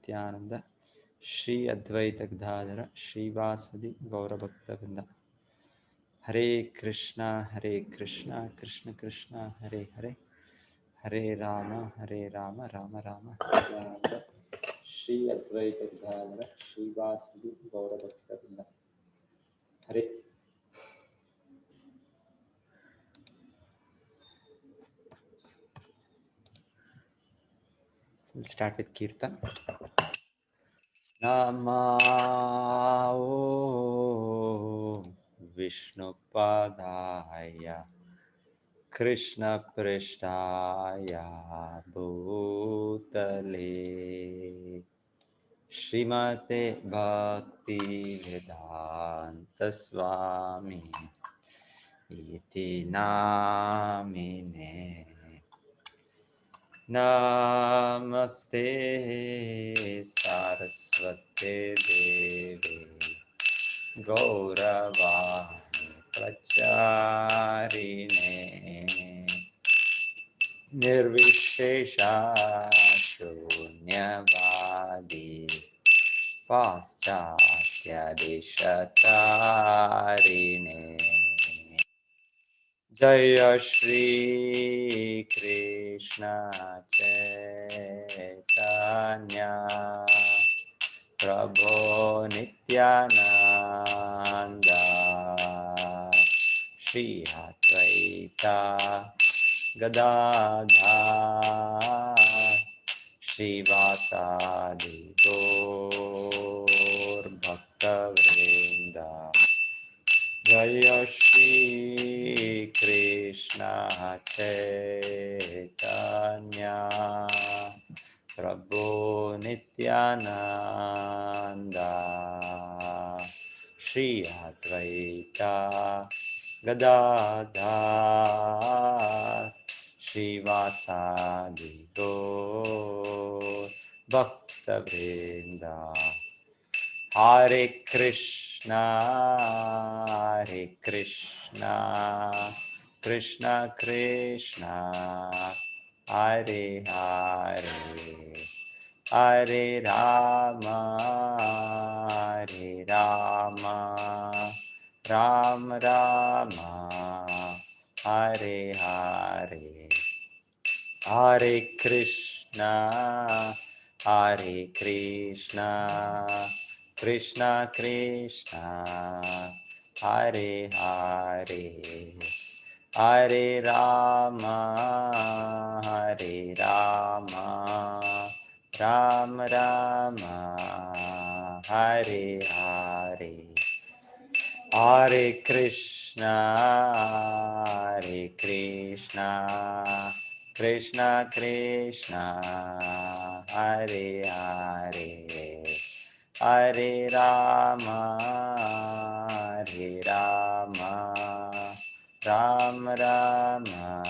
Nityananda Shri Advaita Gadadhara Srivasadi Gaurabhakta. Hare Krishna, Krishna Krishna, Hare Hare, Hare Rama, Rama Rama, Hare Hare. Shri Advaita Gadadhara Srivasadi Gaurabhakta. Hare. So we'll start with Kirtan. Namah Vishnupadaya Krishna Prishtaya Bhutale Srimate Bhakti Vedanta Swami Iti Namine Namaste Saraswate Devi Gauravani Pracharine Nirvishesha Shunyavadi Paschatya Deshatarine Jaya Shri Krishna Chaitanya Prabhu Nityananda Shri Advaita Gadadhar Srivasadi Gaur Bhaktavrinda Jaya Shri Krishna Chaitanya Prabhu Nityananda Shri Advaita Gadadhar Srivasadi Gaur Bhaktavrinda Hare Krishna, Krishna Krishna, Hare Hare, Hare Rama, Hare Rama, Ram Rama, Hare Hare. Hare Krishna, Krishna Krishna, Hare Hare, Hare Rama, Hare Rama, Ram Rama, Hare Hare. Hare Krishna, Krishna Krishna, Hare Hare, Hare Rama, Hare Rama, Ram Rama,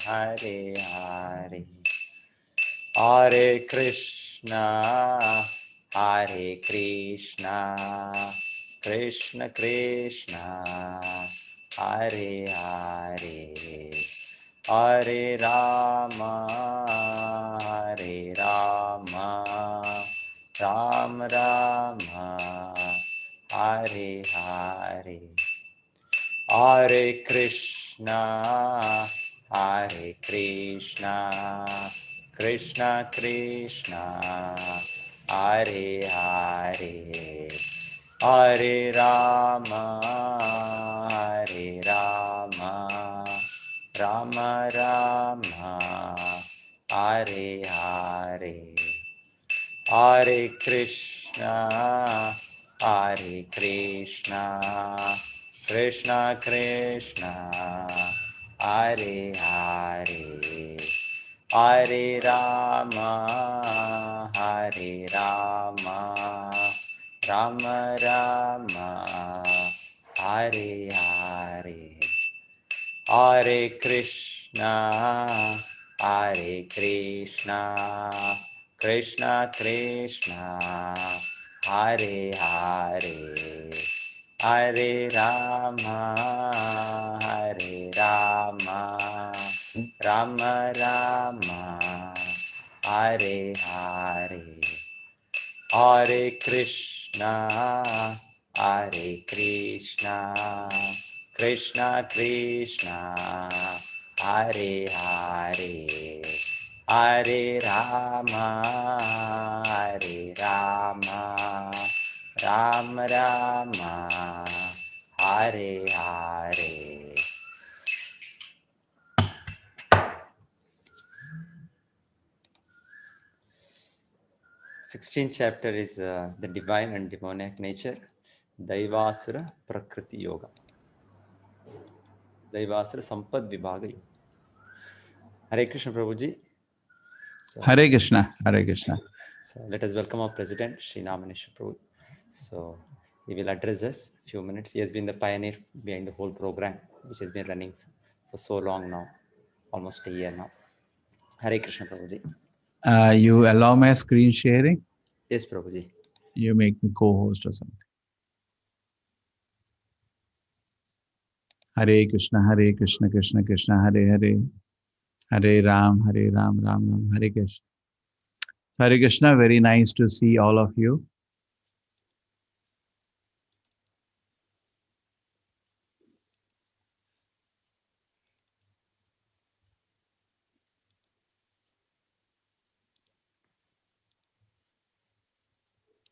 Hare Hare. Hare Krishna, Krishna Krishna, Hare Hare, Hare Rama, Hare Rama, Ram Rama, Hare Hare. Hare Krishna, Krishna Krishna, Hare Hare, Hare Rama, Hare Rama, Rama Rama, Hare Hare. Hare Krishna, Krishna Krishna, Hare Hare, Hare Rama, Hare Rama, Rama Rama, Hare Hare. Hare Krishna, Krishna Krishna, Hare Hare, Hare Rama, Hare Rama, Rama Rama, Hare Hare. Hare Krishna, Hare Krishna, Krishna Krishna, Hare Hare, Hare Rama, Hare Rama, Rama Rama, Hare Hare. 16th chapter is the divine and demoniac nature, Daivasura Prakriti Yoga. Daivasura Sampad Vibhaga Yoga. Hare Krishna Prabhuji. So, Hare Krishna, Hare Krishna. so let us welcome our President, Sri Namaneshwar Prabhu. So he will address us a few minutes. He has been the pioneer behind the whole program, which has been running for so long now, almost a year now. Hare Krishna Prabhuji. You allow my screen sharing? Yes, Prabhuji. You make me co-host or something. Hare Krishna, Hare Krishna, Krishna Krishna, Hare Hare, Hare Ram, Ram Ram, Hare Krishna. Hare Krishna, very nice to see all of you.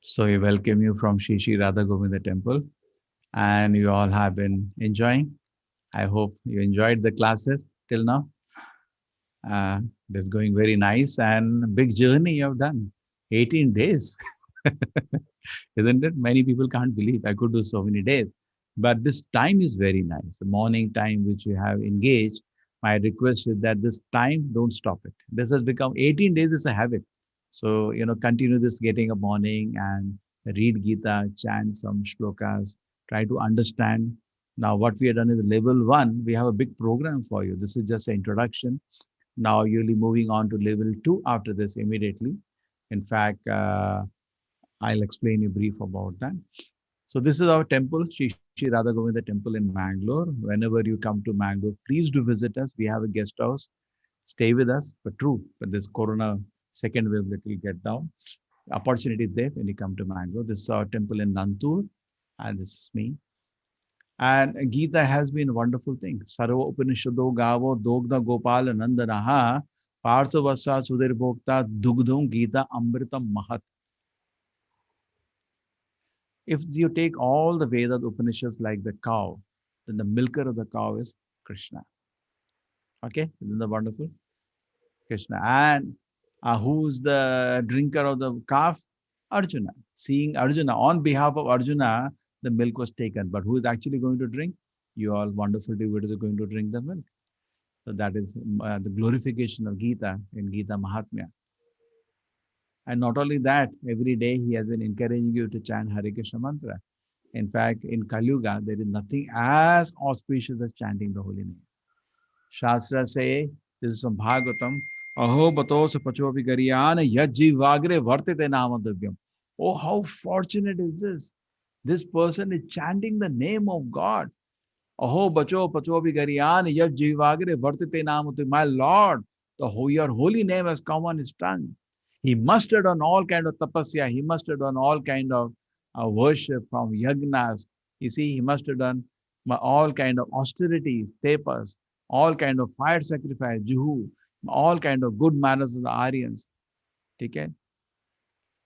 So we welcome you from Shri Shri Radha Govinda Temple, and you all have been enjoying. I hope you enjoyed the classes till now. That's going very nice and big journey you have done. 18 days. Isn't it? Many people can't believe I could do so many days. But this time is very nice. The morning time which you have engaged. My request is that this time, don't stop it. This has become 18 days is a habit. So, continue this getting up morning and read Gita, chant some shlokas, try to understand. Now, what we have done is level one. We have a big program for you. This is just an introduction. Now, you'll be moving on to level two after this immediately. In fact, I'll explain you brief about that. So this is our temple, Shri Shri Radha Govinda Temple in Mangalore. Whenever you come to Mangalore, please do visit us. We have a guest house. Stay with us. But true, but this Corona second wave that will get down. Opportunity is there when you come to Mangalore. This is our temple in Nantur, and this is me. And Gita has been a wonderful thing. Sarva Upanishado Gavo Dogda Gopal Nandanaha Partha Vasa Sudir Bhokta Dugdhum Gita Amritam Mahat. If you take all the Vedas, Upanishads like the cow, then the milker of the cow is Krishna. Okay, isn't that wonderful? Krishna. And who's the drinker of the calf? Arjuna. Seeing Arjuna, on behalf of Arjuna, the milk was taken. But who is actually going to drink? You all wonderful devotees are going to drink the milk. So that is the glorification of Gita in Gita Mahatmya. And not only that, every day he has been encouraging you to chant Hare Krishna mantra. In fact, in Kali Yuga, there is nothing as auspicious as chanting the holy name. Shastra say, this is from Bhagavatam, Aho batos pachopi gariyana yajivagre vartite namadavyam. Oh, how fortunate is this? This person is chanting the name of God. Aho bacho pachopi gariyana yajivagre vartite namadavyam. My Lord, your holy name has come on his tongue. He must have done all kind of tapasya. He must have done all kind of worship from yagnas. You see, he must have done all kind of austerities, tapas, all kind of fire sacrifice, juhu, all kind of good manners of the Aryans. Okay?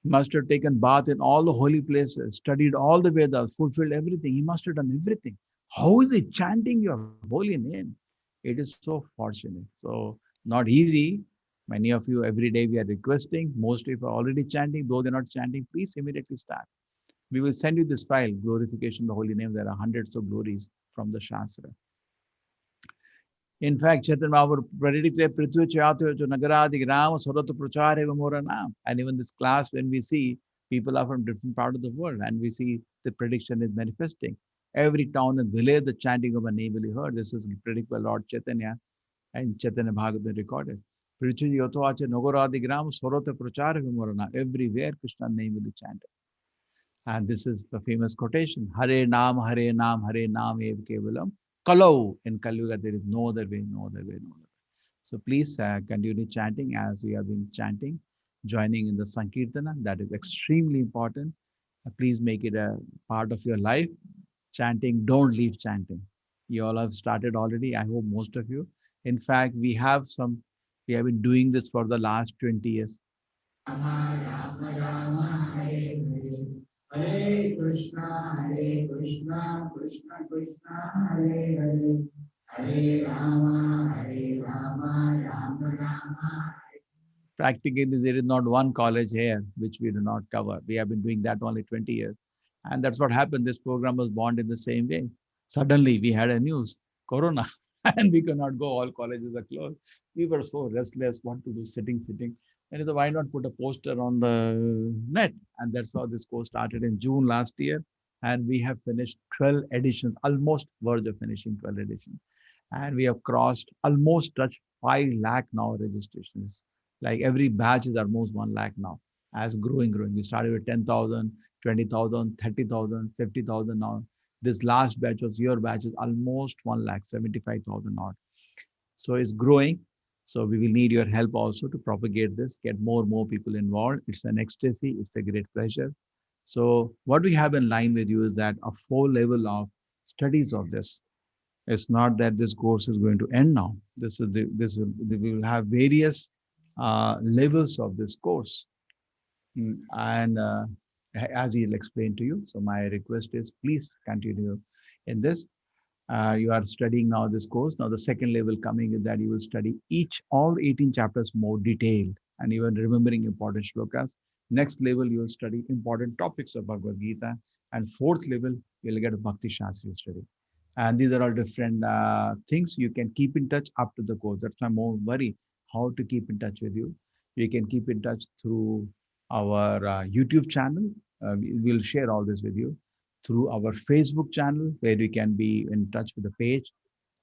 Must have taken bath in all the holy places, studied all the Vedas, fulfilled everything. He must have done everything. How is he chanting your holy name? It is so fortunate. So, not easy. Many of you every day we are requesting. Most of you are already chanting. Those are not chanting, please immediately start. We will send you this file, Glorification of the Holy Name. There are hundreds of glories from the Shastra. In fact, Chaitanya Mahaprabhu predicted Prithvi Chayatyo Nagaradi Ram Sarata Prachar Evamora Nam. And even this class, when we see people are from different part of the world and we see the prediction is manifesting. Every town and village, the chanting of a name will be heard. This is predicted by Lord Chaitanya and Chaitanya Bhagavatam recorded. Prithvi Yotoacha Nagaradi Ram Sarata Prachar Evamora Nam. Everywhere Krishna's name will be chanted. And this is the famous quotation, Hare Nam, Hare Nam, Hare Nam Ev Kevalam. Kalau. In Kali Yuga, there is no other way, no other way, no other way. So please continue chanting as we have been chanting. joining in the Sankirtana. That is extremely important. Please make it a part of your life. Chanting, don't leave chanting. You all have started already. I hope most of you. In fact, we have been doing this for the last 20 years. Practically, there is not one college here which we do not cover. We have been doing that only 20 years. And that's what happened. This program was born in the same way. Suddenly, we had a news, Corona, and we could not go. All colleges are closed. We were so restless, what to do, sitting. And so why not put a poster on the net? And that's how this course started in June last year. And we have finished 12 editions, almost verge of finishing 12 editions. And we have crossed, almost touched 5 lakh now registrations. Like every batch is almost 1 lakh now, as growing. We started with 10,000, 20,000, 30,000, 50,000 now. This last batch was your batch is almost 1 lakh, 75,000 odd. So it's growing. So we will need your help also to propagate this, get more people involved. It's an ecstasy. It's a great pleasure. So what we have in line with you is that a full level of studies of this. It's not that this course is going to end now. We will have various levels of this course. And as he'll explain to you. So my request is please continue in this. You are studying now this course. Now the second level coming is that you will study all 18 chapters more detailed and even remembering important shlokas. Next level, you will study important topics of Bhagavad Gita. And fourth level, you'll get a Bhakti Shastri study. And these are all different things. You can keep in touch up to the course. That's my more worry, how to keep in touch with you. You can keep in touch through our YouTube channel. We'll share all this with you through our Facebook channel, where you can be in touch with the page,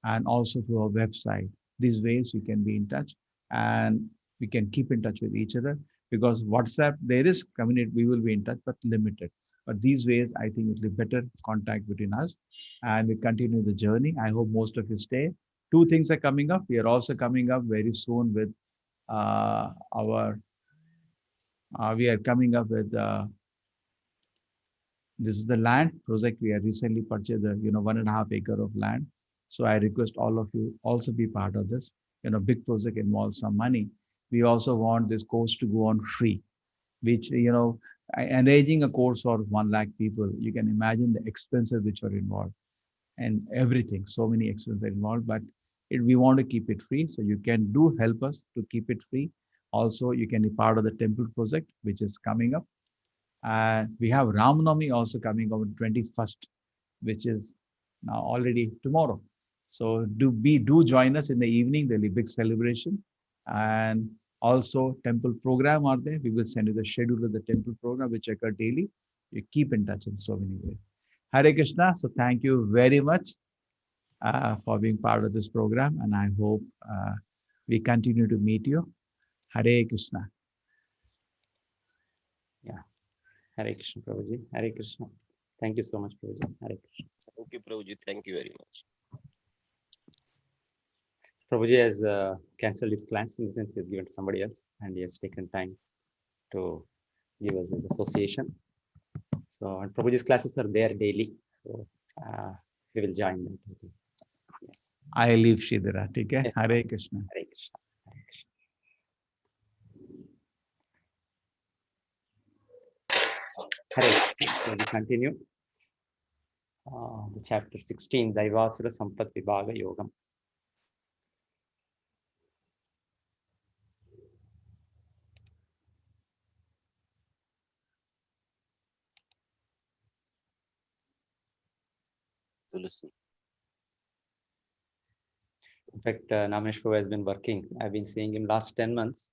and also through our website. These ways you can be in touch, and we can keep in touch with each other, because WhatsApp, there is community, we will be in touch, but limited. But these ways, I think it will be better contact between us, and we continue the journey. I hope most of you stay. Two things are coming up. We are also coming up very soon with our, we are coming up with this is the land project. We have recently purchased a 1.5 acre of land. So I request all of you also be part of this. Big project involves some money. We also want this course to go on free, which arranging a course for 1 lakh people. You can imagine the expenses which are involved and everything. So many expenses involved, but we want to keep it free. So you can do help us to keep it free. Also, you can be part of the temple project, which is coming up. And we have Ramnami also coming on 21st, which is now already tomorrow. So do join us in the evening. There'll be big celebration. And also temple program are there. We will send you the schedule of the temple program, which occur daily. You keep in touch in so many ways. Hare Krishna. So thank you very much for being part of this program. And I hope we continue to meet you. Hare Krishna. Yeah. Hare Krishna, Prabhuji. Hare Krishna. Thank you so much, Prabhuji. Hare Krishna. Thank you, Prabhuji. Thank you very much. Prabhuji has cancelled his plans in the sense he has given to somebody else, and he has taken time to give us his association. So, and Prabhuji's classes are there daily. So, we will join them. Yes. I leave Shidhara. Okay? Yes. Hare Krishna. Hare Krishna. Hare Krishna. Hare Krishna. So we continue. The chapter 16, Daivasura Sampat Vibhaga Yogam. To listen. In fact, Namesh Prabhu has been working. I've been seeing him last 10 months.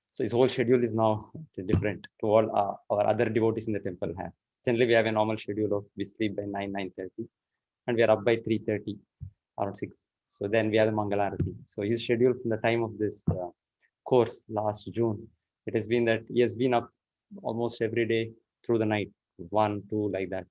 So his whole schedule is now different to all our other devotees in the temple have. Generally, we have a normal schedule of we sleep by 9:30, and we are up by 3:30 or 6. So then we have the Mangalarati. So his schedule from the time of this course last June, it has been that he has been up almost every day through the night, 1, 2, like that.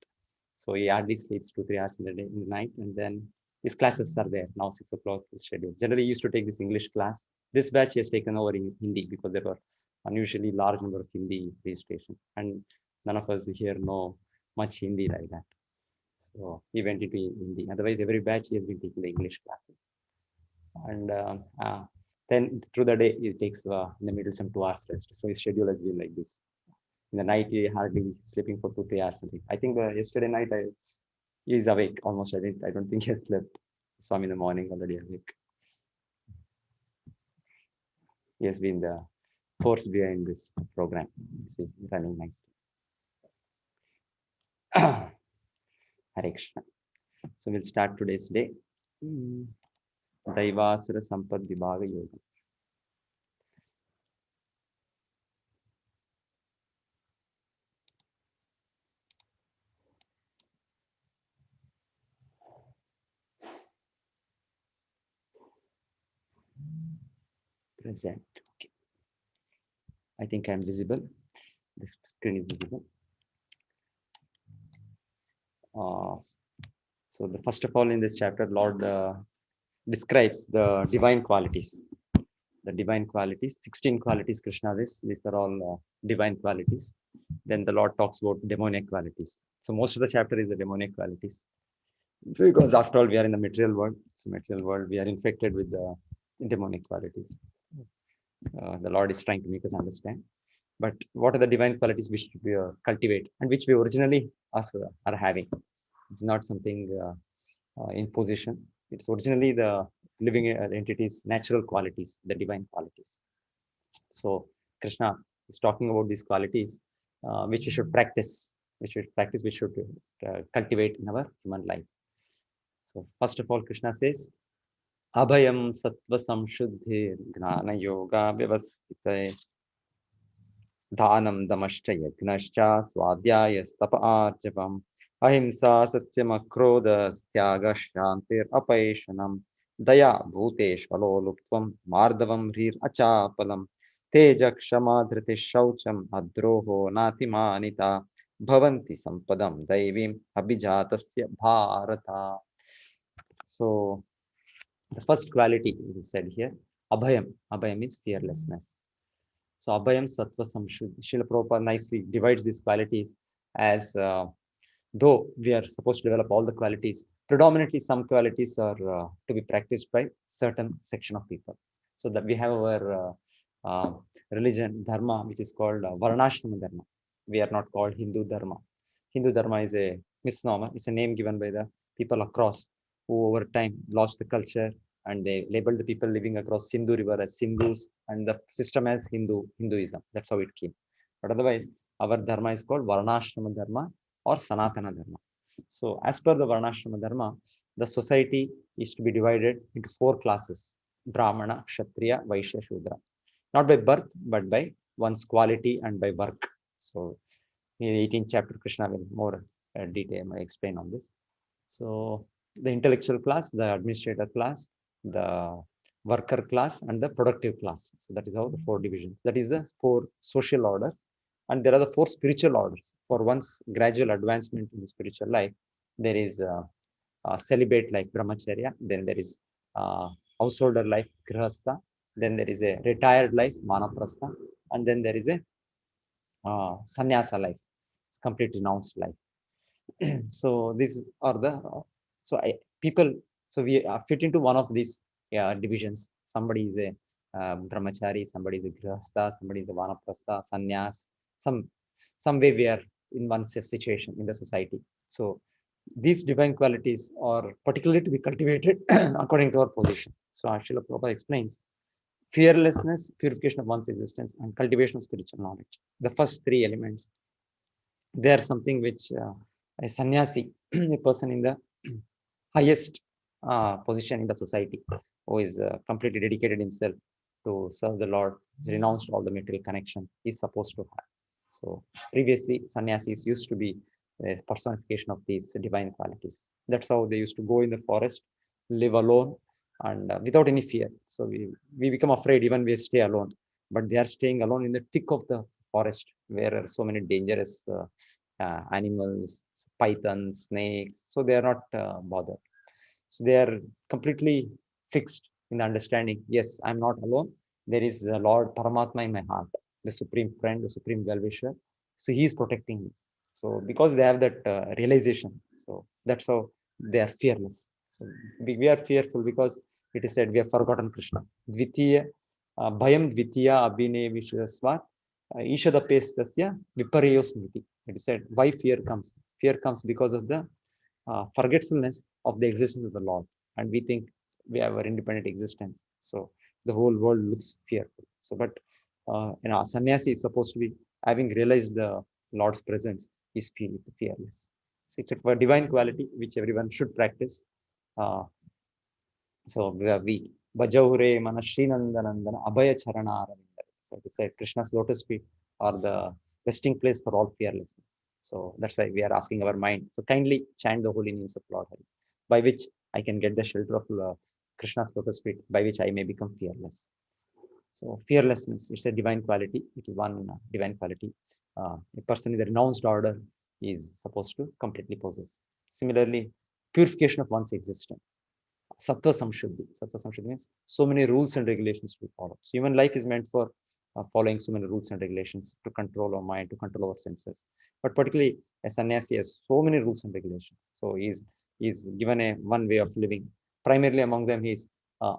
So he hardly sleeps 2-3 hours in the night, and then his classes are there now. 6 o'clock is scheduled. Generally, he used to take this English class. This batch he has taken over in Hindi because there were unusually large number of Hindi registrations, and none of us here know much Hindi like that. So he went into Hindi. Otherwise, every batch he has been taking the English classes. And then through the day, it takes in the middle some 2 hours rest. So his schedule has been like this. In the night, he hardly sleeping for 2 3 hours. Something. I think yesterday night, he's awake almost. I don't think he has slept. Saw him in the morning already awake. He has been the force behind this program. It's running nicely. Hare Krishna. So we'll start today's day. Daivasura Sampad Vibhaga Yoga. Present. Okay. I think I'm visible. The screen is visible. So the first of all in this chapter, Lord describes the divine qualities. The divine qualities, 16 qualities Krishna is. These are all divine qualities. Then the Lord talks about demonic qualities. So most of the chapter is the demonic qualities. Because after all, we are in the material world. So material world, we are infected with the demonic qualities. The Lord is trying to make us understand. But what are the divine qualities which we cultivate and which we originally also are having? It's not something in position. It's originally the living entities, natural qualities, the divine qualities. So Krishna is talking about these qualities which we should practice, we should cultivate in our human life. So first of all, Krishna says, Abhayam Sattva Samshuddhi Gnana Yoga Vyavasthite Dhanam Damascha Yagnascha Swadhyaya Stapa Arjavam Ahimsa Satyam Akrodha Styaga Shantir Apaishanam Daya Bhuteshvalo Luptvam Mardavam Rir Achapalam Teja Kshama Dhriti Shaucham Adroho Natimanita Bhavanti Sampadam Daivim Abhijatasya Bharata. So the first quality is said here, Abhayam. Abhayam means fearlessness. So Abhayam Sattva Samshuddhi. Srila Prabhupada nicely divides these qualities as though we are supposed to develop all the qualities, predominantly some qualities are to be practiced by certain section of people. So that we have our religion, dharma, which is called Varnashrama Dharma. We are not called Hindu Dharma. Hindu Dharma is a misnomer. It's a name given by the people across who over time lost the culture and they labeled the people living across Sindhu River as Sindhus and the system as Hinduism. That's how it came. But otherwise, our dharma is called Varnashrama Dharma or Sanatana Dharma. So as per the Varnashrama Dharma, the society is to be divided into 4 classes: Brahmana, Kshatriya, Vaishya, Shudra. Not by birth, but by one's quality and by work. So in 18th chapter, Krishna will more detail explain on this. So the intellectual class, the administrator class, the worker class, and the productive class. So that is how the 4 divisions. That is the 4 social orders. And there are the 4 spiritual orders. For one's gradual advancement in the spiritual life, there is celibate life, brahmacharya. Then there is householder life, grihastha. Then there is a retired life, vanaprastha. And then there is a sannyasa life, complete renounced life. So these are the people. So we fit into one of these divisions. Somebody is a brahmachari, somebody is a grihastha, somebody is a vanaprastha, sannyas. Some way we are in one situation in the society. So these divine qualities are particularly to be cultivated according to our position. So Srila Prabhupada explains fearlessness, purification of one's existence, and cultivation of spiritual knowledge. The first 3 elements, they are something which a sannyasi, a person in the highest position in the society, who is completely dedicated himself to serve the Lord, renounced all the material connections, is supposed to have. So previously, sannyasis used to be a personification of these divine qualities. That's how they used to go in the forest, live alone, and without any fear. So we become afraid even we stay alone, but they are staying alone in the thick of the forest where there are so many dangerous animals, pythons, snakes. So they are not bothered. So they are completely fixed in the understanding. Yes, I'm not alone. There is the Lord Paramatma in my heart. the supreme friend, the supreme well-wisher. So he is protecting me. So because they have that realization, so that's how they are fearless. So we are fearful because it is said we have forgotten Krishna. Dvitiya, bhayam dvitiya abhinevishasva ishadapestasya vipariyosmiti. It is said why fear comes. Fear comes because of the forgetfulness of the existence of the Lord, and we think we have our independent existence. So the whole world looks fearful. So, but sannyasi is supposed to be having realized the Lord's presence is fearless. So it's a divine quality which everyone should practice. Uh, so we Bajaure Mana Srinandanandana Abhaya Charana Aravindara. So we said Krishna's lotus feet are the resting place for all fearlessness. So that's why we are asking our mind. So kindly chant the holy names of Lord Hari, by which I can get the shelter of Krishna's lotus feet, by which I may become fearless. So fearlessness, it's a divine quality. It is one divine quality. A person in the renounced order is supposed to completely possess. Similarly, purification of one's existence. Sattva samshuddhi. Sattva samshuddhi means so many rules and regulations to follow. So even life is meant for following so many rules and regulations to control our mind, to control our senses. But particularly a sannyasi has so many rules and regulations. So he's given a one way of living. Primarily among them is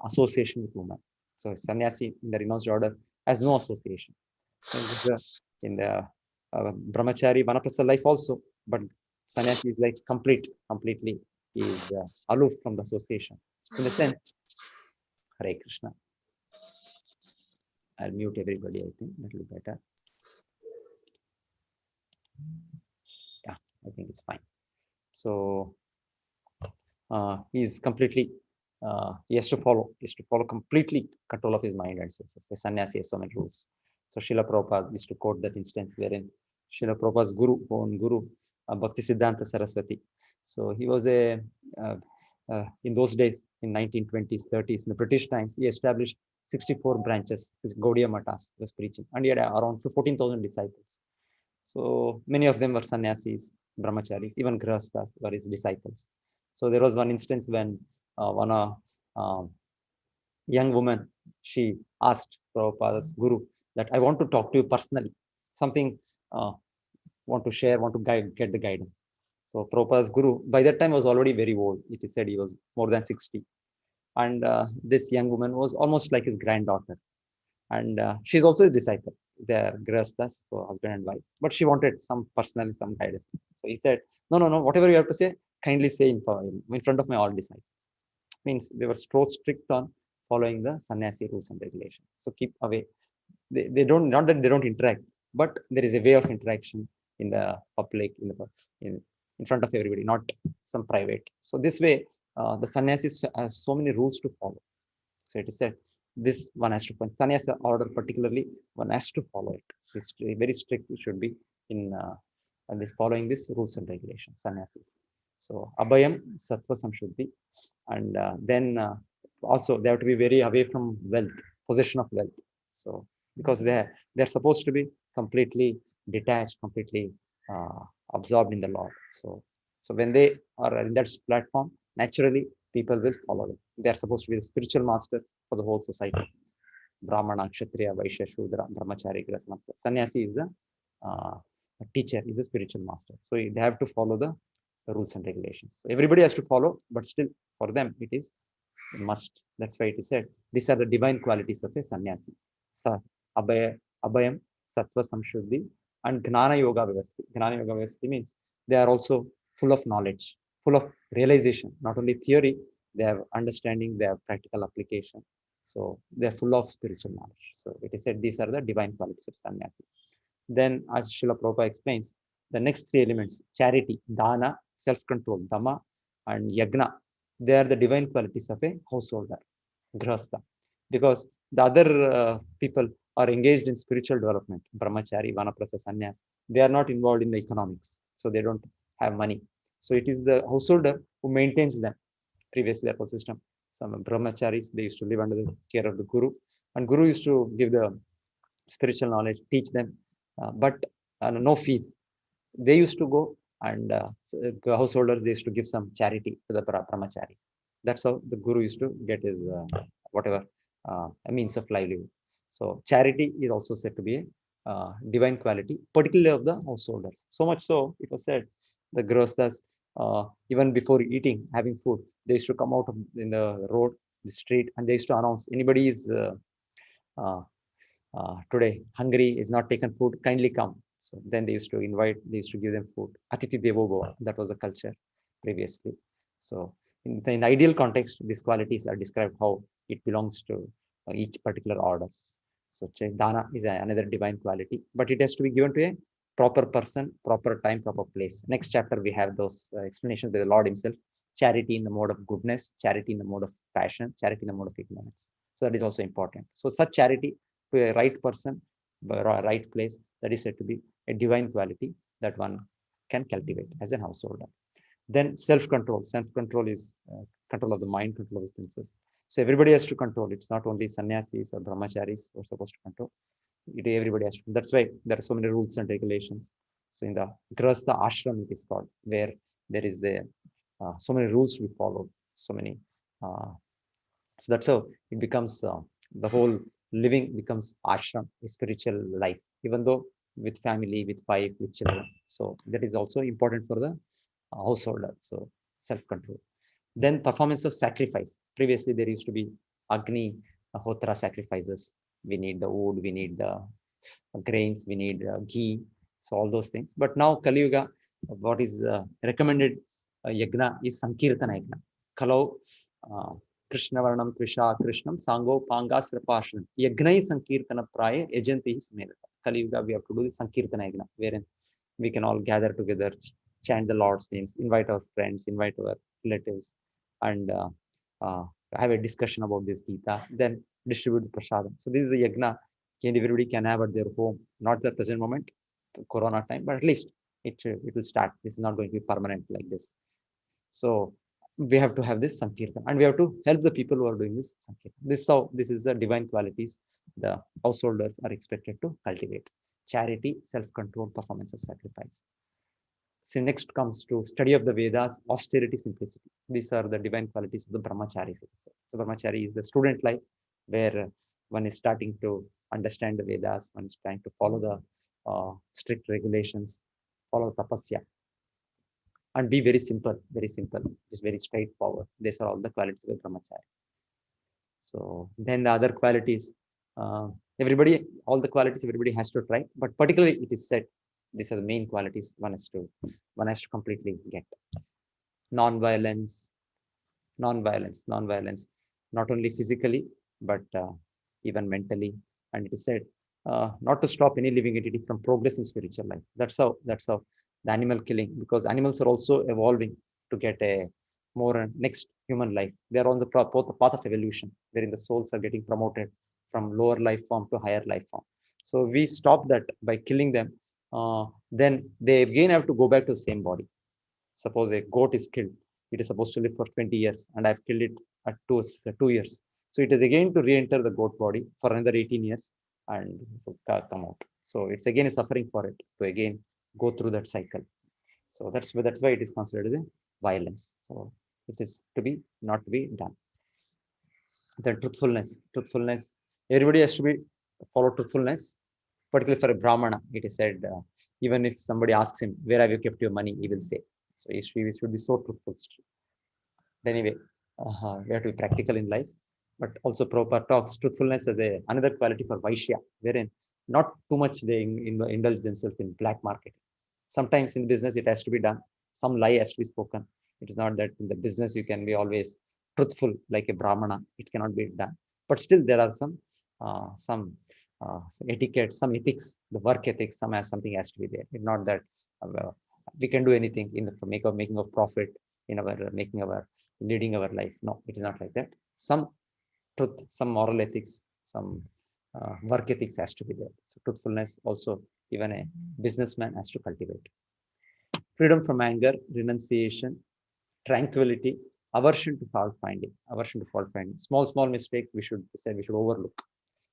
association with women. So sannyasi in the renounced order has no association. In the brahmachari vanaprastha life also, but sannyasi is like completely is aloof from the association. In a sense, Hare Krishna. I'll mute everybody. I think that will be better. Yeah, I think it's fine. So he's completely he has to follow completely control of his mind and senses. The sannyasi has so many rules. So Srila Prabhupada used to quote that instance wherein Srila Prabhupada's own guru, Bhakti Siddhanta Saraswati. So he was uh, in those days, in 1920s, 30s, in the British times, he established 64 branches, Gaudiya Matas, was preaching, and he had around 14,000 disciples. So many of them were sannyasis, brahmacharis, even grihasthas were his disciples. So there was one instance when one young woman, she asked Prabhupada's guru that I want to talk to you personally, something want to share, want to get the guidance. So Prabhupada's guru, by that time was already very old. It is said he was more than 60. And this young woman was almost like his granddaughter. And she's also a disciple. They're grihasthas, so husband and wife. But she wanted some guidance. So he said, no, whatever you have to say, kindly say in front of my all disciples. Means they were so strict on following the sannyasi rules and regulations. So keep away. They don't, not that they don't interact, but there is a way of interaction in the public, in, in front of everybody, not some private. So this way, the sannyasis have so many rules to follow. So it is said this one has to follow. Sannyasa order particularly, one has to follow it. It's very strict. It should be in this following this rules and regulations. Sannyasis. So abhayam sattva samshuddhi, and then also they have to be very away from wealth, possession of wealth. So because they're supposed to be completely detached, completely absorbed in the Lord. So when they are in that platform, naturally people will follow them. They are supposed to be the spiritual masters for the whole society. Brahmana, Kshatriya, Vaishya, Shudra, Brahmachari, Grasana. Sannyasi is a teacher, is a spiritual master. So they have to follow the rules and regulations. So everybody has to follow, but still for them it is a must. That's why it is said. These are the divine qualities of a sannyasi. Abhayam, Sattva Samshuddhi, and Gnana Yoga Vyavasti. Gnana Yoga Vyavasti means they are also full of knowledge, full of realization, not only theory, they have understanding, they have practical application. So they're full of spiritual knowledge. So it is said these are the divine qualities of sannyasi. Then, as Srila Prabhupada explains, the next three elements charity, dana, self control, dhamma, and yagna, they are the divine qualities of a householder, grihastha. Because the other people are engaged in spiritual development, brahmachari, vanaprastha, sannyas, they are not involved in the economics, so they don't have money. So it is the householder who maintains them. Previously, that was system. Some brahmacharis, they used to live under the care of the guru, and guru used to give the spiritual knowledge, teach them, but no fees. They used to go and the householders, they used to give some charity to the brahmacharis. That's how the guru used to get his whatever a means of livelihood. So charity is also said to be divine quality, particularly of the householders. So much so, it was said the grostas, even before eating, having food, they used to come out of in the road, the street, and they used to announce anybody is uh, today hungry, is not taken food, kindly come. So then they used to invite, they used to give them food. Atithi Devo Bhava, that was the culture previously. So in the ideal context, these qualities are described how it belongs to each particular order. So dana is another divine quality, but it has to be given to a proper person, proper time, proper place. Next chapter, we have those explanations by the Lord himself. Charity in the mode of goodness, charity in the mode of passion, charity in the mode of ignorance. So that is also important. So such charity to a right person, right place, that is said to be a divine quality that one can cultivate as a householder. Then self-control. Self-control is control of the mind, control of the senses. So everybody has to control. It's not only sannyasis or brahmacharis who are supposed to control. Everybody has to. That's why there are so many rules and regulations. So in the grasta ashram, it is called, where there is so many rules to be followed. So many. So that's how it becomes the whole living becomes ashram, a spiritual life. Even though with family, with wife, with children. So that is also important for the householder. So self-control. Then performance of sacrifice. Previously, there used to be Agni Hotra sacrifices. We need the wood, we need the grains, we need ghee, so all those things. But now Kali Yuga, what is recommended yagna is Sankirtana yagna. Kalau Krishna Varnam Trisha Krishnam Sango Pangasrapashanam. Yagnai Sankirtana Praya Ejanti Smelasa. Kali Yuga, we have to do the Sankirtana yagna, wherein we can all gather together, chant the Lord's names, invite our friends, invite our relatives, and uh, have a discussion about this Gita, then distribute the prasadam. So this is a yagna, and everybody can have at their home, not the present moment, Corona time, but at least it will start. This is not going to be permanent like this. So we have to have this Sankirtan, and we have to help the people who are doing this Sankirtan. This is the divine qualities the householders are expected to cultivate: charity, self-control, performance of sacrifice. So next comes to study of the Vedas, austerity, simplicity. These are the divine qualities of the brahmacharis. So brahmachari is the student life where one is starting to understand the Vedas, one is trying to follow the strict regulations, follow tapasya, and be very simple, just very straightforward. These are all the qualities of the brahmachari. So then the other qualities, all the qualities everybody has to try, but particularly it is said these are the main qualities one has to completely get. Non-violence, non-violence, not only physically but even mentally. And it is said not to stop any living entity from progress in spiritual life. That's how the animal killing, because animals are also evolving to get a more next human life. They are on the path of evolution, wherein the souls are getting promoted from lower life form to higher life form. So we stop that by killing them. Then they again have to go back to the same body. Suppose a goat is killed, it is supposed to live for 20 years, and I've killed it at 2 years. So it is again to re-enter the goat body for another 18 years and come out. So it's again a suffering for it to again go through that cycle. So that's why it is considered as a violence. So it is to be not to be done. Then truthfulness. Everybody has to be follow truthfulness, particularly for a Brahmana. It is said, even if somebody asks him, where have you kept your money? He will say. So he should be so truthful. Anyway, we have to be practical in life, but also proper talks. Truthfulness as another quality for Vaishya, wherein not too much they indulge themselves in black marketing. Sometimes in business it has to be done. Some lie has to be spoken. It is not that in the business you can be always truthful like a Brahmana. It cannot be done. But still there are some etiquette, some ethics, the work ethics. Something has to be there. It's not that we can do anything in the making of profit in our leading our life. No, it is not like that. Some truth, some moral ethics, some work ethics has to be there. So truthfulness also even a businessman has to cultivate. Freedom from anger, renunciation, tranquility, aversion to fault finding. Small mistakes we should overlook,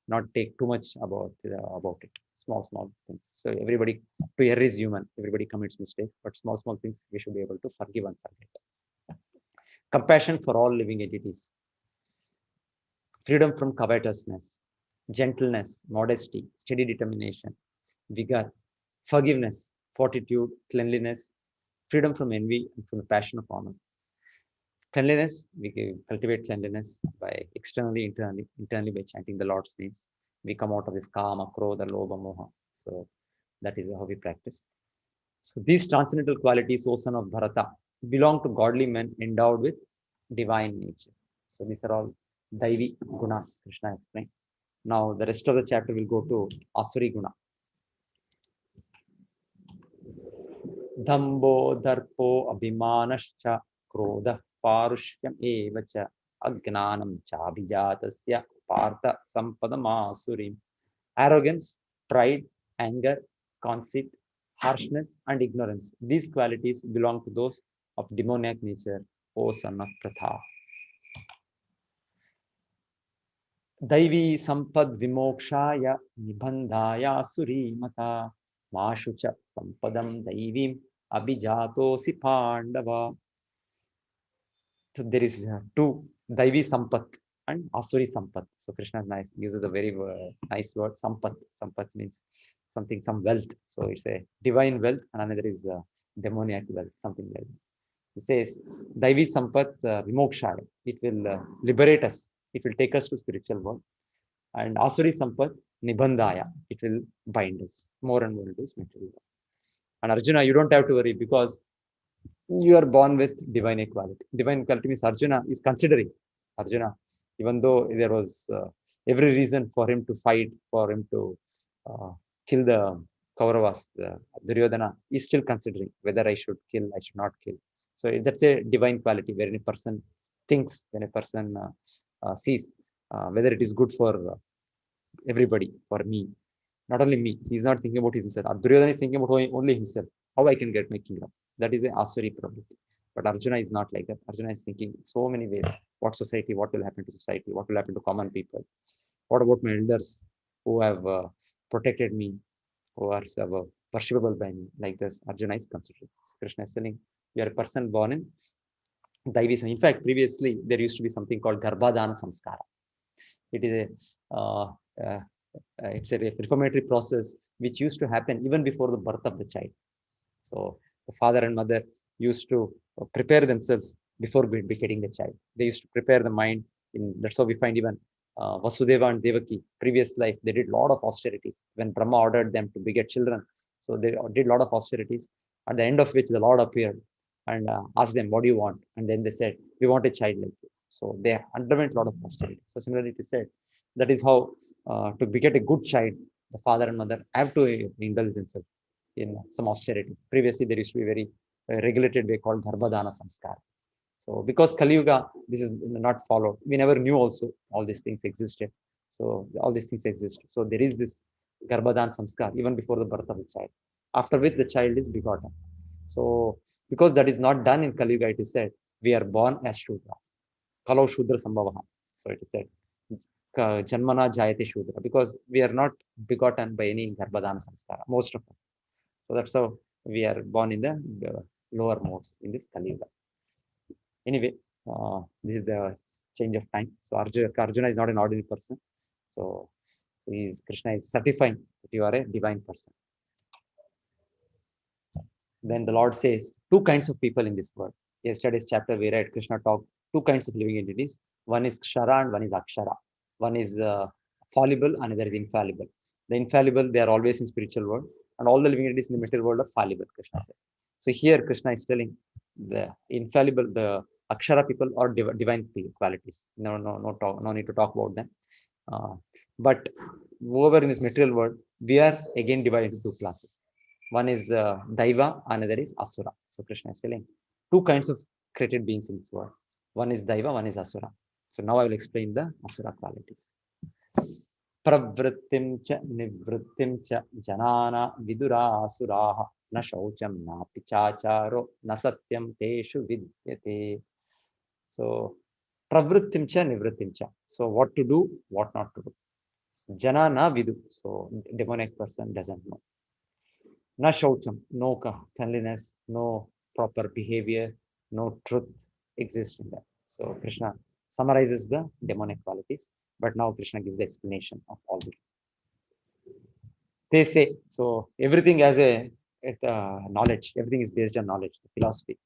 not take too much about it. Small things. So everybody, to err is human. Everybody commits mistakes, but small things we should be able to forgive and forget. Compassion for all living entities. Freedom from covetousness, gentleness, modesty, steady determination. vigor, forgiveness, fortitude, cleanliness, freedom from envy, and from the passion of honor. Cleanliness, we cultivate cleanliness by externally, internally by chanting the Lord's names. We come out of this kama, krodha, lobha, moha. So that is how we practice. So these transcendental qualities, O son of Bharata, belong to godly men endowed with divine nature. So these are all Daivi gunas, Krishna explained. Now the rest of the chapter will go to Asuri guna. Dhambo, Darpo, Abhimanascha, Krodha, Parushya, Evacha, Agnanam, Chabhijatasya, Partha, Sampadamasurim. Arrogance, pride, anger, conceit, harshness, and ignorance. These qualities belong to those of demoniac nature, O son of Pratha. Daivi sampad vimokshaya nibandhaya surimata mashucha sampadam daivim abhijatosi pandava. So there is two Daivi Sampat and Asuri Sampat. So Krishna nice uses a very nice word Sampat. Sampat means something, some wealth. So it's a divine wealth, and another is demoniac wealth, something like that. He says Daivi Sampat Vimokshaya. It will liberate us. It will take us to spiritual world. And Asuri Sampat Nibandhaya. It will bind us more and more into this material world. And Arjuna, you don't have to worry because you are born with divine equality. Divine equality means Arjuna is considering Arjuna, even though there was every reason for him to fight, for him to uh, kill the Kauravas, the Duryodhana, is still considering whether I should kill, I should not kill. So that's a divine quality wherein a person thinks, when a person sees whether it is good for everybody, for me, not only me. He's not thinking about himself. Duryodhana is thinking about only himself, how I can get my kingdom. That is an Asuri pravritti. But Arjuna is not like that. Arjuna is thinking so many ways. What society, what will happen to society, what will happen to common people? What about my elders who have protected me, who are worshipable by me? Like this, Arjuna is considering. So Krishna is telling, you are a person born in Daivism. In fact, previously, there used to be something called Garbhadana Samskara. It is it's a reformatory process which used to happen even before the birth of the child. So the father and mother used to prepare themselves before getting the child. They used to prepare the mind. That's how we find even Vasudeva and Devaki, previous life, they did a lot of austerities. When Brahma ordered them to beget children, so they did a lot of austerities, at the end of which the Lord appeared and asked them, what do you want? And then they said, we want a child like you. So they underwent a lot of austerity. So similarly, it is said, that is how to beget a good child, the father and mother have to indulge themselves in some austerities. Previously, there used to be a very regulated way called Garbhadana Samskar. So because Kali Yuga, this is not followed. We never knew also all these things existed. So all these things exist. So there is this Garbhadana Samskar even before the birth of the child, after which the child is begotten. So because that is not done in Kali Yuga, it is said, we are born as Shudras. Kalau Shudra Sambhavaha. So it is said, Janmana Jayate Shudra, because we are not begotten by any Garbhadana Samskara, most of us. So that's how we are born in the lower modes in this Kali Yuga. Anyway, this is the change of time. So Arjuna is not an ordinary person. So Krishna is certifying that you are a divine person. Then the Lord says, two kinds of people in this world. Yesterday's chapter we read Krishna talked two kinds of living entities. One is Kshara and one is Akshara. One is fallible, another is infallible. The infallible, they are always in spiritual world, and all the living entities in the material world are fallible, Krishna said. So here Krishna is telling the infallible, the Akshara people are divine qualities. No need to talk about them. But over in this material world, we are again divided into two classes. One is Daiva, another is Asura. So Krishna is telling two kinds of created beings in this world. One is Daiva, one is Asura. So now I will explain the Asura qualities. Pravrittim cha nivrittim cha janana vidura asuraha na shaucham na pichacharo na satyam teshu vidyate. So pravrittim cha nivrittim cha. So what to do, what not to do. Jana na vidu. So demonic person doesn't know. Na shaucham, no cleanliness, no proper behavior, no truth exists in that. So Krishna summarizes the demonic qualities, but now Krishna gives the explanation of all this. They say so. Everything has a knowledge. Everything is based on knowledge, philosophy.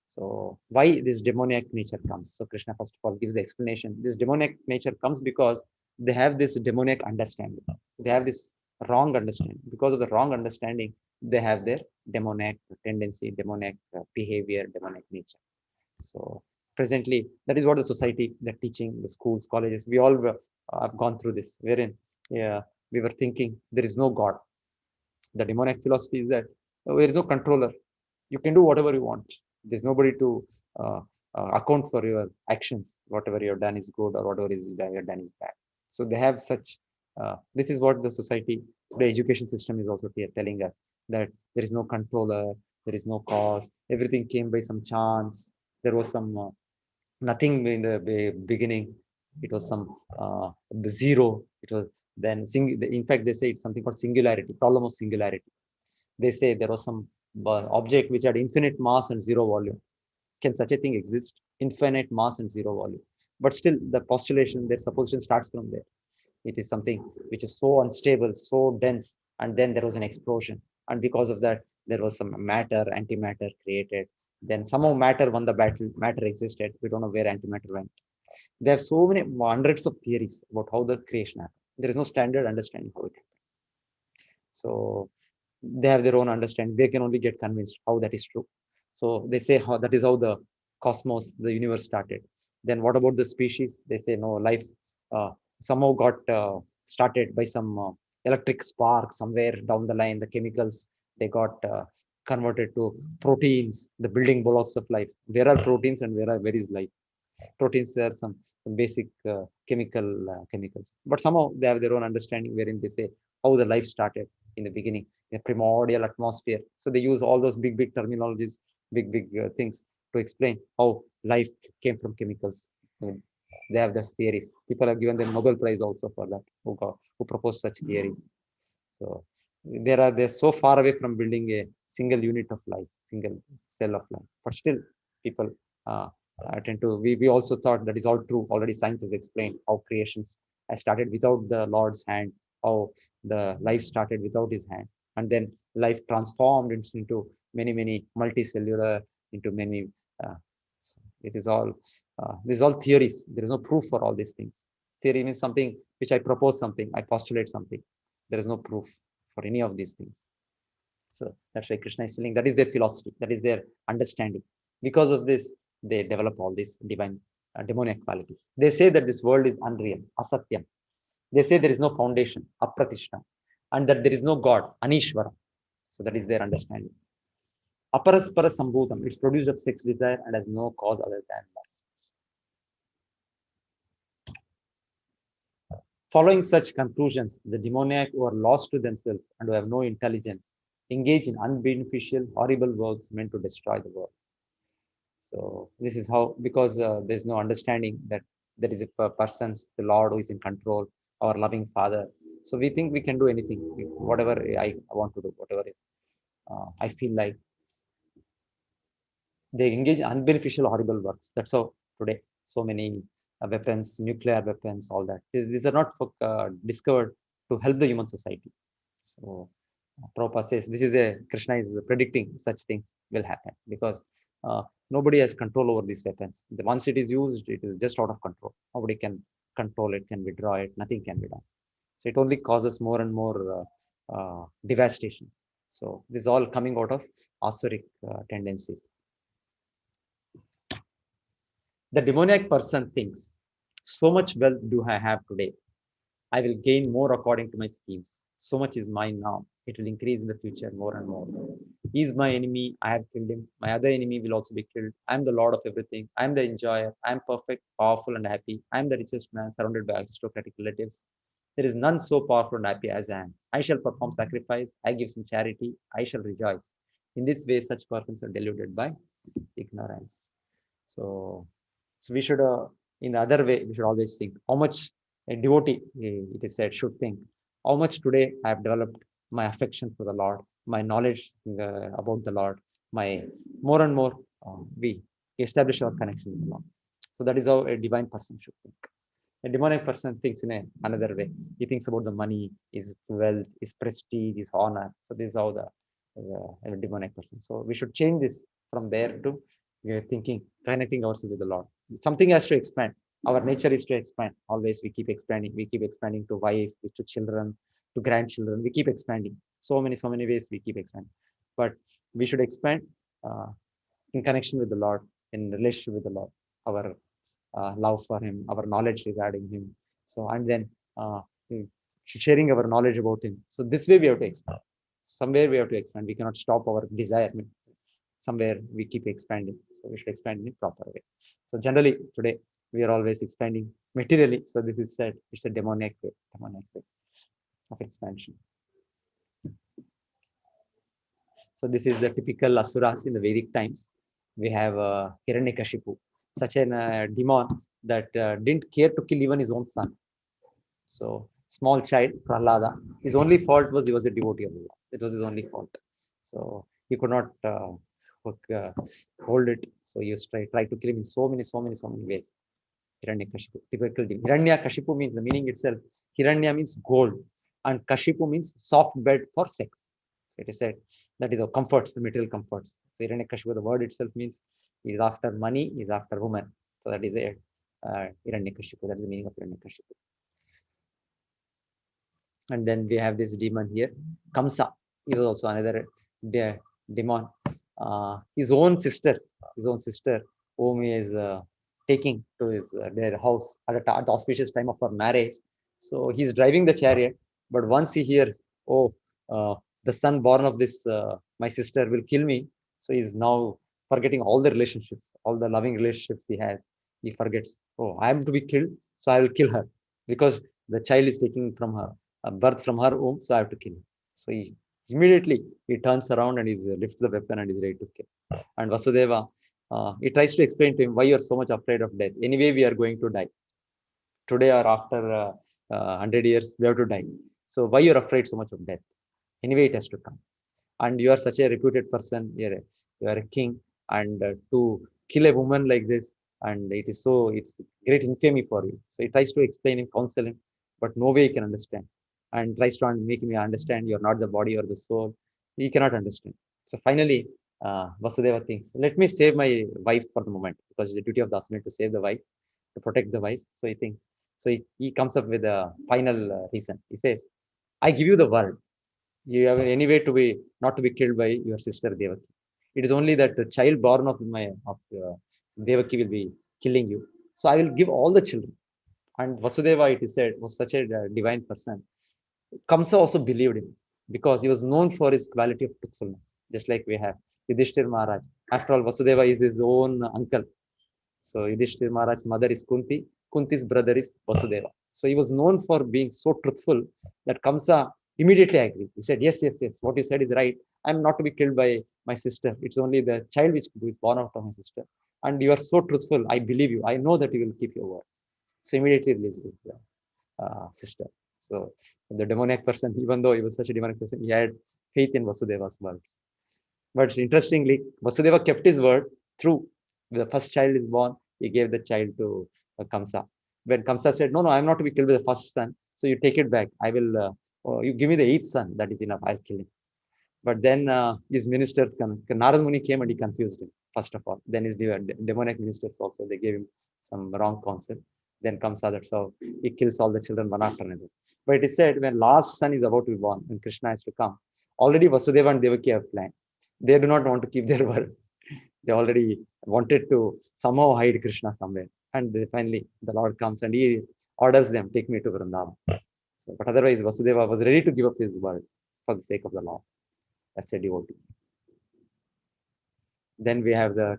So why this demoniac nature comes? So Krishna first of all gives the explanation. This demoniac nature comes because they have this demoniac understanding. They have this wrong understanding. Because of the wrong understanding, they have their demoniac tendency, demoniac behavior, demoniac nature. So presently, that is what the society, the teaching, the schools, colleges, we all have gone through this. Wherein, yeah, we were thinking there is no God. The demonic philosophy is that there is no controller. You can do whatever you want. There's nobody to uh, account for your actions. Whatever you've done is good, or whatever is you've done is bad. So they have such. This is what the society, the education system is also telling us, that there is no controller, there is no cause. Everything came by some chance. There was some nothing in the beginning. It was some zero. It was then in fact they say it's something called singularity, problem of singularity. They say there was some object which had infinite mass and zero volume. Can such a thing exist? Infinite mass and zero volume. But still, the postulation, their supposition starts from there. It is something which is so unstable, so dense, and then there was an explosion. And because of that, there was some matter, antimatter created. Then somehow matter won the battle. Matter existed. We don't know where antimatter went. There are so many hundreds of theories about how the creation happened. There is no standard understanding how it happened. So they have their own understanding. They can only get convinced how that is true. So they say how that is how the cosmos, the universe started. Then what about the species? They say no, life uh, somehow got started by some electric spark somewhere down the line. The chemicals, they got converted to proteins, the building blocks of life. Where are proteins and where is life? Proteins are some basic chemicals, but somehow they have their own understanding wherein they say how the life started in the beginning, the primordial atmosphere. So they use all those big terminologies, big things to explain how life came from chemicals. I mean, they have those theories. People have given them Nobel Prize also for that, who proposed such theories. So they're so far away from building a single unit of life, single cell of life. But still, people uh, tend to. We also thought that is all true. Already science has explained how creations has started without the Lord's hand, how the life started without His hand, and then life transformed into many multicellular, into many. Uh, so it is all. This is all theories. There is no proof for all these things. Theory means something which I propose something, I postulate something. There is no proof for any of these things. So that's why Krishna is telling that is their philosophy, that is their understanding. Because of this, they develop all these divine demoniac qualities. They say that this world is unreal, asatyam. They say there is no foundation, apratishta, and that there is no God, anishvara. So that is their understanding. Aparaspara sambhutam, it's produced of sex desire and has no cause other than lust. Following such conclusions, the demoniac who are lost to themselves and who have no intelligence engage in unbeneficial, horrible works meant to destroy the world. So this is how, because there's no understanding that there is a person, the Lord, who is in control, our loving Father. So we think we can do anything, whatever I want to do, whatever is I feel like. They engage in unbeneficial, horrible works. That's how today so many weapons, nuclear weapons, all that. These are not discovered to help the human society. So Prabhupada says this is a Krishna is predicting such things will happen because nobody has control over these weapons. Once it is used, it is just out of control. Nobody can control it, can withdraw it. Nothing can be done. So it only causes more and more devastations. So this is all coming out of asuric tendencies. The demoniac person thinks, so much wealth do I have today. I will gain more according to my schemes. So much is mine now. It will increase in the future more and more. He is my enemy. I have killed him. My other enemy will also be killed. I am the Lord of everything. I am the enjoyer. I am perfect, powerful, and happy. I am the richest man surrounded by aristocratic relatives. There is none so powerful and happy as I am. I shall perform sacrifice. I give some charity. I shall rejoice. In this way, such persons are deluded by ignorance. So, so we should, in the other way, we should always think how much a devotee, it is said, should think how much today I have developed my affection for the Lord, my knowledge about the Lord, my more and more we establish our connection with the Lord. So that is how a divine person should think. A demonic person thinks in another way. He thinks about the money, his wealth, his prestige, his honor. So this is how the demonic person. So we should change this from there to thinking, connecting ourselves with the Lord. Something has to expand. Our nature is to expand. Always we keep expanding. We keep expanding to wife, to children, to grandchildren. We keep expanding. So many ways we keep expanding. But we should expand in connection with the Lord, in relationship with the Lord. Our love for him, our knowledge regarding him. So, and then sharing our knowledge about him. So this way we have to expand. Somewhere we have to expand. We cannot stop our desire. Somewhere we keep expanding. So we should expand in a proper way. So generally today we are always expanding materially. So this is said it's a demonic way of expansion. So this is the typical asuras in the Vedic times. We have Hiranyakashipu, such a demon that didn't care to kill even his own son. So small child, Prahlada, his only fault was he was a devotee of the Lord. It was his only fault. So he could not hold it. So he used to try to kill him in so many ways. Hiranyakashipu, typical demon. Hiranyakashipu means the meaning itself. Hiranya means gold, and Kashipu means soft bed for sex. It is said that is the comforts, the material comforts. So Hiranyakashipu, the word itself means he is after money, he is after woman. So that is a Hiranyakashipu. That is the meaning of Hiranyakashipu. And then we have this demon here, Kamsa. He was also another demon. His own sister, whom he is taking to his their house at the auspicious time of her marriage. So he's driving the chariot, but once he hears, oh, the son born of this my sister will kill me. So he's now forgetting all the relationships, all the loving relationships he has. He forgets, oh, I am to be killed, so I will kill her because the child is taking from her birth from her womb, so I have to kill him. So he immediately he turns around and he lifts the weapon and is ready to kill. And Vasudeva, he tries to explain to him why you are so much afraid of death. Anyway, we are going to die today or after 100 years. We have to die. So why you are afraid so much of death? Anyway, it has to come. And you are such a reputed person. You are a king, and to kill a woman like this, and it's great infamy for you. So he tries to explain him, counsel him, but no way he can understand, and tries to make me understand you're not the body or the soul. He cannot understand. So finally, Vasudeva thinks, let me save my wife for the moment, because it's the duty of the husband to save the wife, to protect the wife. So he thinks. So he comes up with a final reason. He says, I give you the world. You have any way to be not to be killed by your sister Devaki. It is only that the child born of Devaki will be killing you. So I will give all the children. And Vasudeva, it is said, was such a divine person. Kamsa also believed him because he was known for his quality of truthfulness, just like we have Yudhishthir Maharaj. After all, Vasudeva is his own uncle. So Yudhishthir Maharaj's mother is Kunti. Kunti's brother is Vasudeva. So he was known for being so truthful that Kamsa immediately agreed. He said, yes, yes, yes, what you said is right. I'm not to be killed by my sister. It's only the child which is born out of my sister. And you are so truthful. I believe you. I know that you will keep your word. So immediately released his sister. So the demoniac person, even though he was such a demonic person, he had faith in Vasudeva's words. But interestingly, Vasudeva kept his word through. The first child is born, he gave the child to Kamsa. When Kamsa said, no, I'm not to be killed with the first son, so you take it back. I will, you give me the eighth son, that is enough, I'll kill him. But then his ministers, Narad Muni came and he confused him, first of all. Then his demonic ministers also, they gave him some wrong counsel. Then Kamsa, that's how he kills all the children one after another. But it is said when last son is about to be born, when Krishna is to come, already Vasudeva and Devaki have planned. They do not want to keep their word. They already wanted to somehow hide Krishna somewhere. And finally, the Lord comes and he orders them, take me to Vrindavan. So, but otherwise, Vasudeva was ready to give up his word for the sake of the Lord. That's a devotee. Then we have the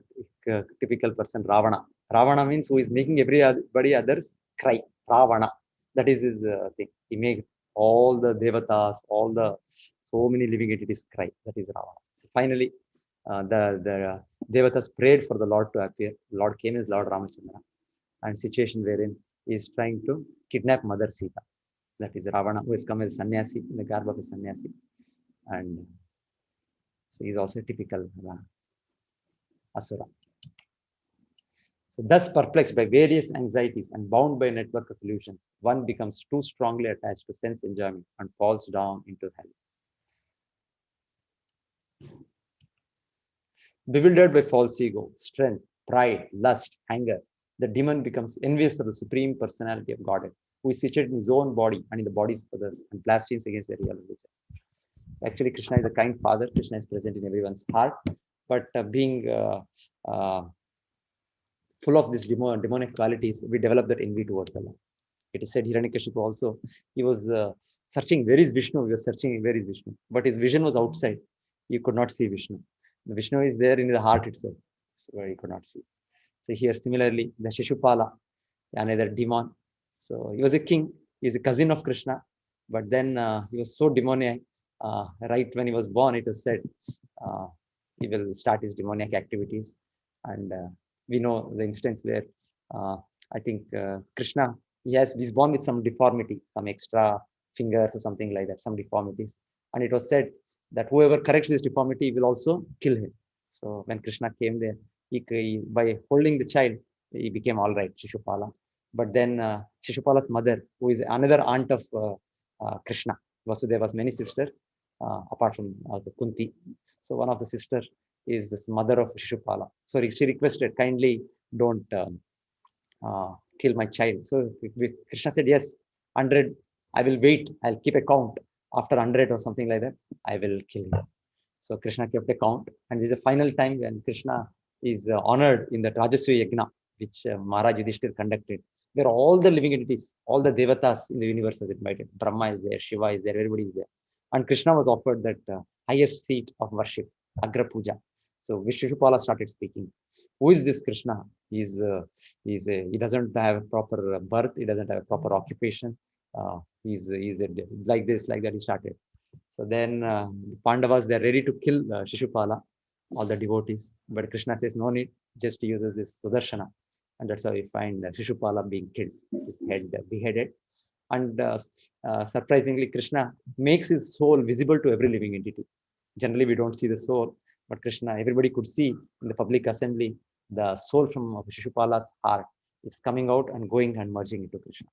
typical person, Ravana. Ravana means who is making everybody others cry. Ravana. That is his thing. He makes all the devatas, all the so many living entities cry. That is Ravana. So finally, the devatas prayed for the Lord to appear. Lord came as Lord Ramachandra, and situation wherein he is trying to kidnap Mother Sita. That is Ravana, who has come as sannyasi in the garb of a sannyasi, and so he is also a typical asura. So thus perplexed by various anxieties and bound by a network of illusions, one becomes too strongly attached to sense enjoyment and falls down into hell. Bewildered by false ego, strength, pride, lust, anger, the demon becomes envious of the supreme personality of Godhead, who is situated in his own body and in the bodies of others, and blasphemes against the real religion. Actually, Krishna is a kind father. Krishna is present in everyone's heart, but being uh, full of these demonic qualities, we develop that envy towards Allah. It is said Hiranyakashipu also, he was searching, where is Vishnu? He was searching, where is Vishnu? But his vision was outside. He could not see Vishnu. The Vishnu is there in the heart itself, so where he could not see. So here, similarly, the Shishupala, another demon. So he was a king. He's a cousin of Krishna, but then he was so demoniac. Right when he was born, it was said uh, he will start his demoniac activities, and we know the instance where uh, I think Krishna, he's born with some deformity, some extra fingers or something like that, some deformities, and it was said that whoever corrects this deformity will also kill him. So when Krishna came there, by holding the child, he became all right, Shishupala. But then Shishupala's mother, who is another aunt of Krishna, Vasudeva's many sisters, apart from the Kunti. So one of the sisters is this mother of Shishupala. So she requested, kindly don't kill my child. So Krishna said, yes, 100, I will wait. I'll keep a count. After 100 or something like that, I will kill him. So Krishna kept a count. And this is the final time when Krishna is honored in the Rajaswi Yagna, which Maharaj Yudhishthir conducted, where all the living entities, all the devatas in the universe are invited. Brahma is there, Shiva is there, everybody is there. And Krishna was offered that highest seat of worship, Agra Puja. So Vishnushupala started speaking. Who is this Krishna? He doesn't have a proper birth. He doesn't have a proper occupation. He's like this, like that. He started. So then Pandavas, they're ready to kill Shishupala, all the devotees. But Krishna says, no need, just uses this Sudarshana. And that's how we find Shishupala being killed, his head beheaded. And surprisingly, Krishna makes his soul visible to every living entity. Generally, we don't see the soul, but Krishna, everybody could see in the public assembly, the soul from Shishupala's heart is coming out and going and merging into Krishna.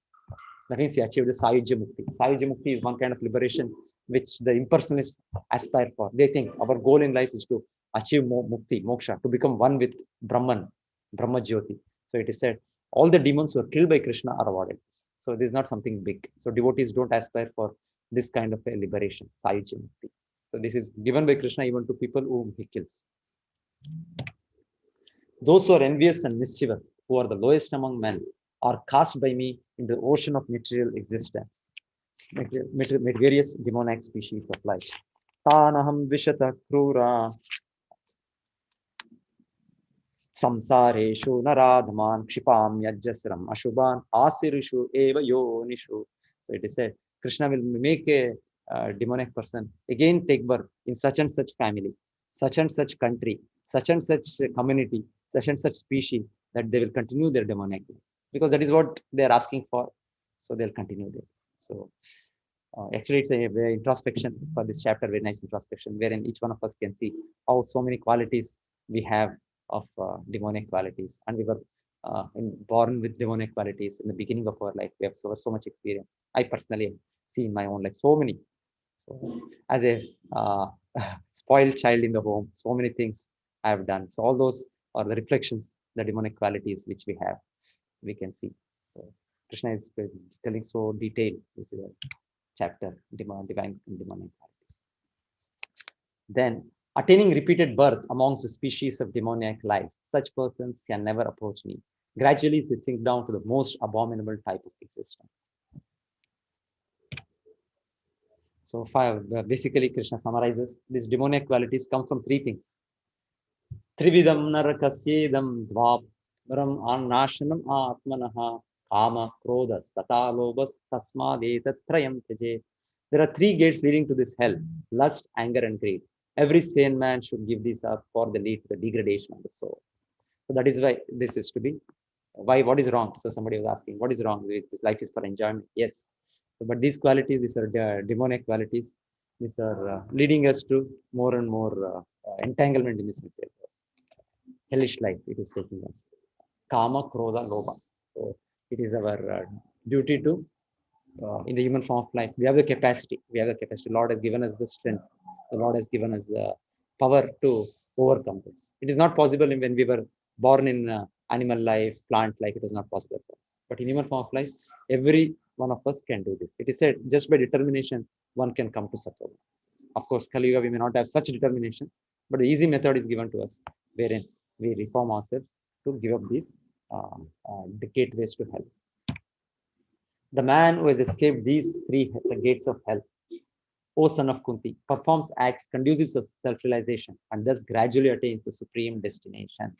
That means he achieved the Sayujya Mukti. Sayujya Mukti is one kind of liberation which the impersonalists aspire for. They think our goal in life is to achieve Mukti, Moksha, to become one with Brahman, Brahma Jyoti. So it is said, all the demons who are killed by Krishna are awarded this. So this is not something big. So devotees don't aspire for this kind of a liberation, Sayujya Mukti. So this is given by Krishna even to people whom he kills. Those who are envious and mischievous, who are the lowest among men, are cast by me in the ocean of material existence, various demonic species of life. Tanaham vishata krura samsareshu naradhaman kshipam yajasram ashubhan asirishu eva yonishu. So it is said, Krishna will make a demonic person again take birth in such and such family, such and such country, such and such community, such and such species, that they will continue their demonic life. Because that is what they are asking for. So they'll continue there. So actually, it's a very introspection for this chapter, very nice introspection, wherein each one of us can see how so many qualities we have of demonic qualities. And we were born with demonic qualities in the beginning of our life. We have so much experience. I personally see in my own life so many. So, as a spoiled child in the home, so many things I have done. So, all those are the reflections, the demonic qualities which we have, we can see. So, Krishna is telling so detailed. This is a chapter, divine and demonic qualities. Then, attaining repeated birth amongst the species of demoniac life, such persons can never approach me. Gradually, they sink down to the most abominable type of existence. So, basically, Krishna summarizes these demoniac qualities come from three things. Trividam narakasyedam dvapram annashanam atmanaha kama krodhas tata lobhas tasmadetat tyaje. There are three gates leading to this hell: lust, anger, and greed. Every sane man should give these up for the lead to the degradation of the soul. So that is why this is to be. Why? What is wrong? So somebody was asking, what is wrong with this? Life is for enjoyment. Yes. So, but these qualities, these are demonic qualities. These are leading us to more and more entanglement in this material. Hellish life it is taking us. Kama, Krodha, Lobha. So it is our duty to, in the human form of life, we have the capacity. We have the capacity. Lord has given us the strength. The Lord has given us the power to overcome this. It is not possible when we were born in animal life, plant life. It was not possible for us. But in human form of life, every one of us can do this. It is said just by determination, one can come to Sattva. Of course, Kali Yuga, we may not have such determination, but the easy method is given to us, wherein we reform ourselves to give up these gateways to hell. The man who has escaped these three gates of hell, O son of Kunti, performs acts conducive to self-realization and thus gradually attains the supreme destination.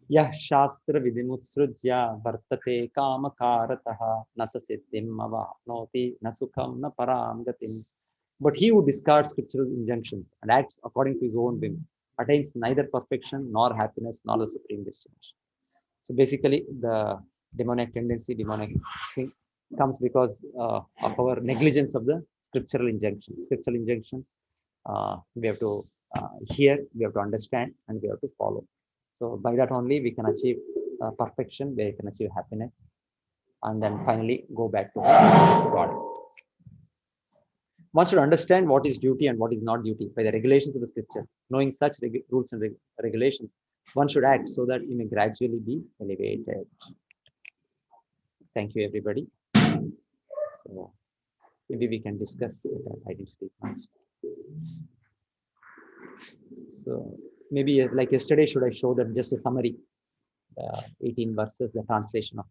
Yah shastra vidimutsrujya vartate kamakarataha nasa siddhim avapnoti nasukham na param gatim. But he who discards scriptural injunctions and acts according to his own whims attains neither perfection nor happiness nor the supreme destination. So basically, the demonic tendency, demonic thing comes because of our negligence of the scriptural injunctions. Scriptural injunctions, we have to hear, we have to understand, and we have to follow. So by that only we can achieve perfection, we can achieve happiness, and then finally go back to God. One should understand what is duty and what is not duty by the regulations of the scriptures. Knowing such rules and regulations, one should act so that he may gradually be elevated. Thank you, everybody. So maybe we can discuss that. I didn't speak much. So maybe like yesterday, should I show them just a summary, 18 verses, the translation of it?